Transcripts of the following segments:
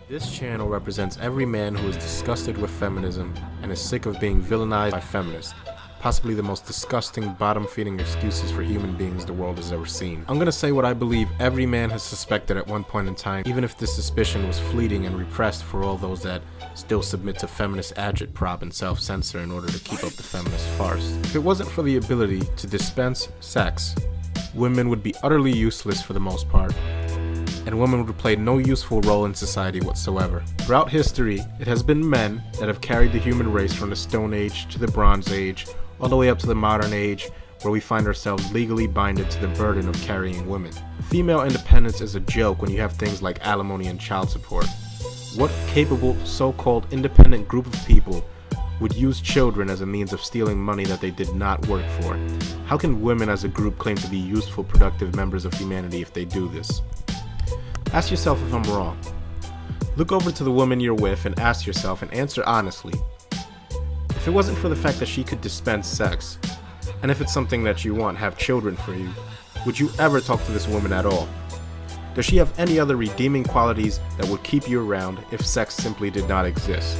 This channel represents every man who is disgusted with feminism and is sick of being villainized by feminists, possibly the most disgusting, bottom-feeding excuses for human beings the world has ever seen. I'm gonna say what I believe every man has suspected at one point in time, even if this suspicion was fleeting and repressed for all those that still submit to feminist agitprop and self-censor in order to keep up the feminist farce. If it wasn't for the ability to dispense sex, women would be utterly useless for the most part, and women would play no useful role in society whatsoever. Throughout history, it has been men that have carried the human race from the Stone Age to the Bronze Age, all the way up to the modern age, where we find ourselves legally binded to the burden of carrying women. Female independence is a joke when you have things like alimony and child support. What capable, so-called independent group of people would use children as a means of stealing money that they did not work for? How can women as a group claim to be useful, productive members of humanity if they do this? Ask yourself if I'm wrong. Look over to the woman you're with and ask yourself and answer honestly. If it wasn't for the fact that she could dispense sex, and if it's something that you want, have children for you, would you ever talk to this woman at all? Does she have any other redeeming qualities that would keep you around if sex simply did not exist?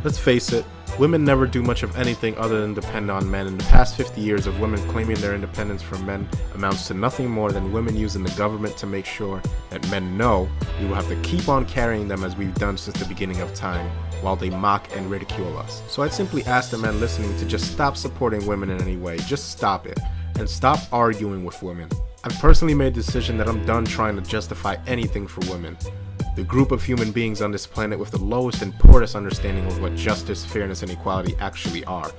Let's face it, women never do much of anything other than depend on men. In the past 50 years of women claiming their independence from men amounts to nothing more than women using the government to make sure that men know we will have to keep on carrying them as we've done since the beginning of time, while they mock and ridicule us. So I'd simply ask the men listening to just stop supporting women in any way. Just stop it, and stop arguing with women. I've personally made the decision that I'm done trying to justify anything for women, the group of human beings on this planet with the lowest and poorest understanding of what justice, fairness, and equality actually are.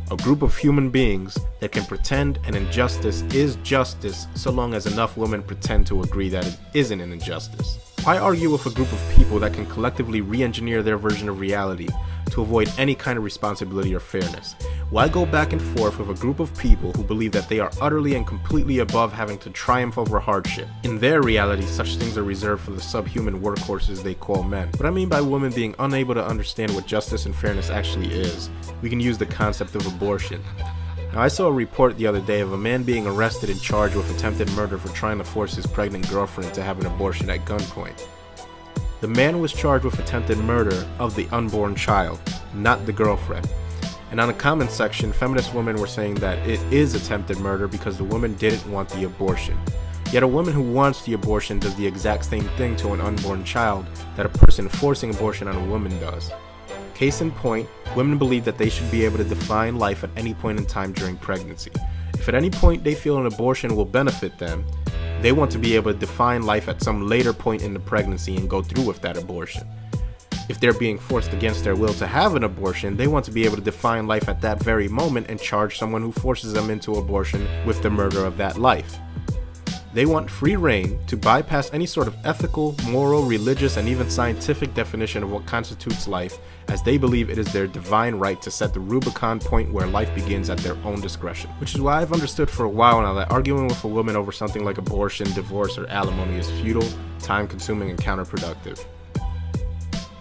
A group of human beings that can pretend an injustice is justice so long as enough women pretend to agree that it isn't an injustice. Why argue with a group of people that can collectively re-engineer their version of reality to avoid any kind of responsibility or fairness? Why go back and forth with a group of people who believe that they are utterly and completely above having to triumph over hardship? In their reality, such things are reserved for the subhuman workhorses they call men. What I mean by women being unable to understand what justice and fairness actually is, we can use the concept of abortion. Now, I saw a report the other day of a man being arrested and charged with attempted murder for trying to force his pregnant girlfriend to have an abortion at gunpoint. The man was charged with attempted murder of the unborn child, not the girlfriend. And on the comment section, feminist women were saying that it is attempted murder because the woman didn't want the abortion. Yet a woman who wants the abortion does the exact same thing to an unborn child that a person forcing abortion on a woman does. Case in point, women believe that they should be able to define life at any point in time during pregnancy. If at any point they feel an abortion will benefit them, they want to be able to define life at some later point in the pregnancy and go through with that abortion. If they're being forced against their will to have an abortion, they want to be able to define life at that very moment and charge someone who forces them into abortion with the murder of that life. They want free reign to bypass any sort of ethical, moral, religious, and even scientific definition of what constitutes life, as they believe it is their divine right to set the Rubicon point where life begins at their own discretion. Which is why I've understood for a while now that arguing with a woman over something like abortion, divorce, or alimony is futile, time-consuming, and counterproductive.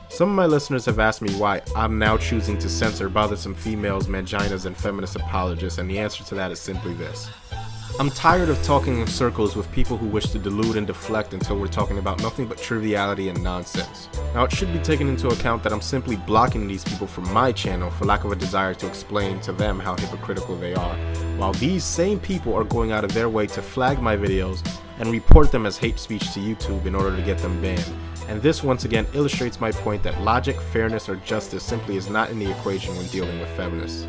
Some of my listeners have asked me why I'm now choosing to censor bothersome females, manginas, and feminist apologists, and the answer to that is simply this. I'm tired of talking in circles with people who wish to delude and deflect until we're talking about nothing but triviality and nonsense. Now, it should be taken into account that I'm simply blocking these people from my channel for lack of a desire to explain to them how hypocritical they are, while these same people are going out of their way to flag my videos and report them as hate speech to YouTube in order to get them banned. And this once again illustrates my point that logic, fairness, or justice simply is not in the equation when dealing with feminists.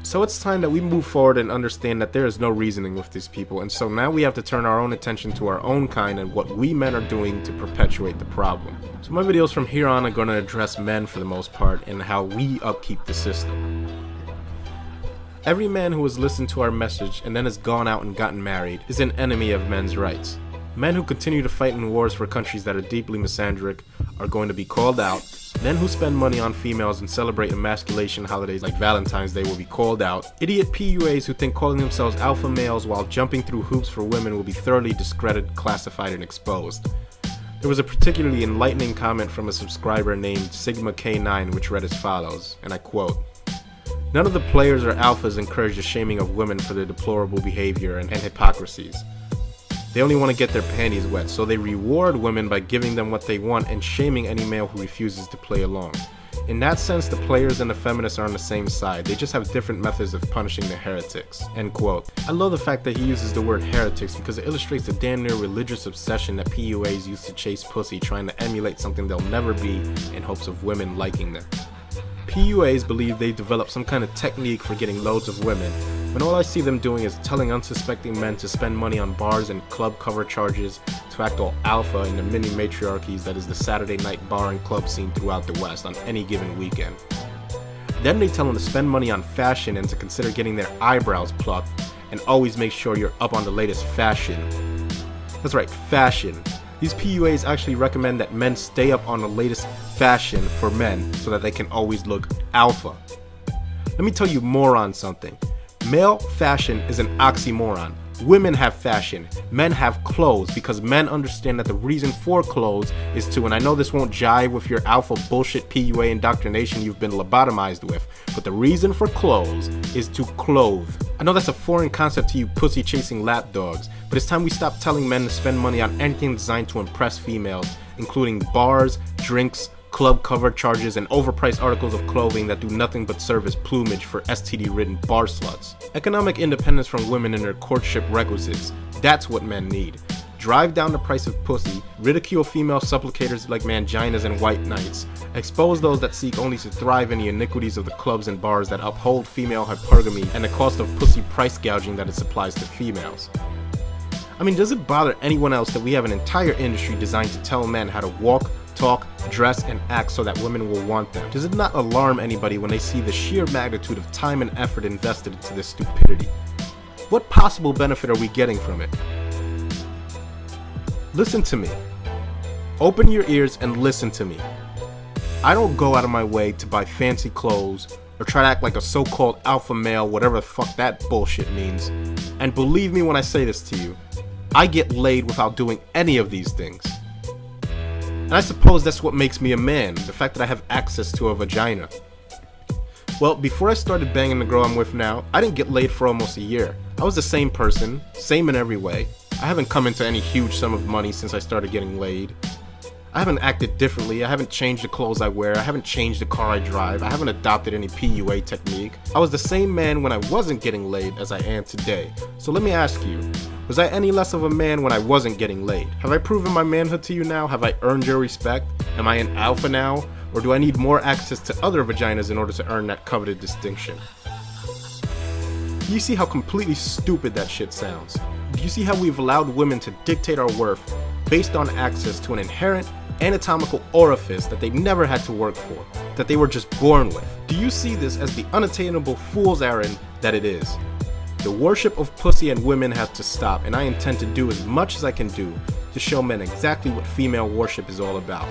So it's time that we move forward and understand that there is no reasoning with these people, and so now we have to turn our own attention to our own kind and what we men are doing to perpetuate the problem. So my videos from here on are going to address men for the most part and how we upkeep the system. Every man who has listened to our message and then has gone out and gotten married is an enemy of men's rights. Men who continue to fight in wars for countries that are deeply misandric are going to be called out. Men who spend money on females and celebrate emasculation holidays like Valentine's Day will be called out. Idiot PUAs who think calling themselves alpha males while jumping through hoops for women will be thoroughly discredited, classified, and exposed. There was a particularly enlightening comment from a subscriber named Sigma K9 which read as follows, and I quote, "None of the players or alphas encourage the shaming of women for their deplorable behavior and hypocrisies. They only want to get their panties wet, so they reward women by giving them what they want and shaming any male who refuses to play along. In that sense, the players and the feminists are on the same side. They just have different methods of punishing the heretics." End quote. I love the fact that he uses the word heretics because it illustrates the damn near religious obsession that PUAs use to chase pussy, trying to emulate something they'll never be in hopes of women liking them. PUAs believe they've developed some kind of technique for getting loads of women, when all I see them doing is telling unsuspecting men to spend money on bars and club cover charges to act all alpha in the mini matriarchies that is the Saturday night bar and club scene throughout the West on any given weekend. Then they tell them to spend money on fashion and to consider getting their eyebrows plucked and always make sure you're up on the latest fashion. That's right, fashion. These PUAs actually recommend that men stay up on the latest fashion for men so that they can always look alpha. Let me tell you more on something. Male fashion is an oxymoron. Women have fashion, men have clothes, because men understand that the reason for clothes is to, and I know this won't jive with your alpha bullshit PUA indoctrination you've been lobotomized with, but the reason for clothes is to clothe. I know that's a foreign concept to you pussy chasing lapdogs, but it's time we stop telling men to spend money on anything designed to impress females, including bars, drinks, club cover charges, and overpriced articles of clothing that do nothing but serve as plumage for STD-ridden bar sluts. Economic independence from women and their courtship requisites. That's what men need. Drive down the price of pussy, ridicule female supplicators like manginas and white knights, expose those that seek only to thrive in the iniquities of the clubs and bars that uphold female hypergamy and the cost of pussy price gouging that it supplies to females. I mean, does it bother anyone else that we have an entire industry designed to tell men how to walk, talk, dress, and act so that women will want them? Does it not alarm anybody when they see the sheer magnitude of time and effort invested into this stupidity? What possible benefit are we getting from it? Listen to me. Open your ears and listen to me. I don't go out of my way to buy fancy clothes or try to act like a so-called alpha male, whatever the fuck that bullshit means. And believe me when I say this to you, I get laid without doing any of these things. And I suppose that's what makes me a man, the fact that I have access to a vagina. Well, before I started banging the girl I'm with now, I didn't get laid for almost a year. I was the same person, same in every way. I haven't come into any huge sum of money since I started getting laid. I haven't acted differently, I haven't changed the clothes I wear, I haven't changed the car I drive, I haven't adopted any PUA technique. I was the same man when I wasn't getting laid as I am today. So let me ask you, was I any less of a man when I wasn't getting laid? Have I proven my manhood to you now? Have I earned your respect? Am I an alpha now? Or do I need more access to other vaginas in order to earn that coveted distinction? Do you see how completely stupid that shit sounds? Do you see how we've allowed women to dictate our worth based on access to an inherent anatomical orifice that they never had to work for, that they were just born with? Do you see this as the unattainable fool's errand that it is? The worship of pussy and women has to stop, and I intend to do as much as I can do to show men exactly what female worship is all about.